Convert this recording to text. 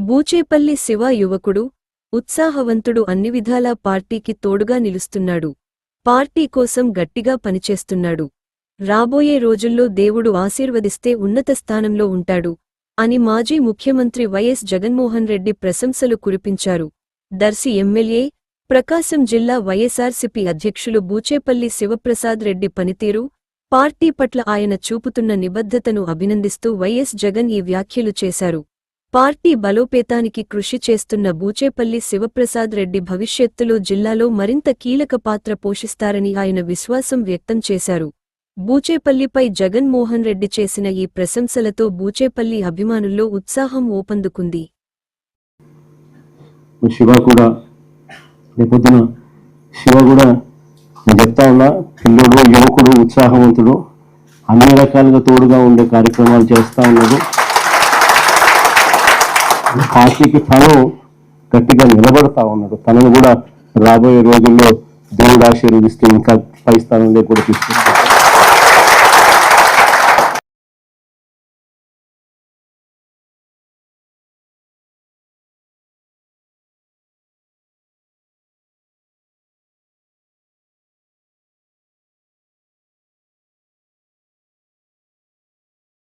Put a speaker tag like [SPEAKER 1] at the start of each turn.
[SPEAKER 1] బూచేపల్లి శివ యువకుడు, ఉత్సాహవంతుడు, అన్ని విధాలా పార్టీకి తోడుగా నిలుస్తున్నాడు. పార్టీ కోసం గట్టిగా పనిచేస్తున్నాడు. రాబోయే రోజుల్లో దేవుడు ఆశీర్వదిస్తే ఉన్నత స్థానంలో ఉంటాడు అని మాజీ ముఖ్యమంత్రి వైఎస్ జగన్మోహన్ రెడ్డి ప్రశంసలు కురిపించారు. దర్శి ఎమ్మెల్యే, ప్రకాశం జిల్లా వైఎస్ఆర్సీపీ అధ్యక్షులు బూచేపల్లి శివప్రసాద్ రెడ్డి పనితీరు, పార్టీ పట్ల ఆయన చూపుతున్న నిబద్ధతను అభినందిస్తూ వైఎస్ జగన్ ఈ వ్యాఖ్యలు చేశారు. పార్టీ బలోపేతానికి కృషి చేస్తున్న బూచేపల్లి శివప్రసాద్ రెడ్డి భవిష్యత్తులో జిల్లాలో మరింత కీలక పాత్ర పోషిస్తారని ఆయన విశ్వాసం వ్యక్తం చేశారు. బూచేపల్లిపై జగన్మోహన్ రెడ్డి చేసిన ఈ ప్రశంసలతో బూచేపల్లి అభిమానుల్లో ఉత్సాహం ఊపందుకుంది.
[SPEAKER 2] శివ కూడా నేను చెప్తా ఉన్నా, పిల్లోడు, యువకుడు, ఉత్సాహవంతుడు, అన్ని రకాలుగా తోడుగా ఉండే కార్యక్రమాలు చేస్తా ఉన్నాడు. పార్టీకి తను గట్టిగా నిలబడతా ఉన్నాడు. తనను కూడా రాబోయే రోజుల్లో దేవుడు ఆశీర్వదిస్తే ఇంకా పై స్థానంలో కూడా తీసుకుంటాడు.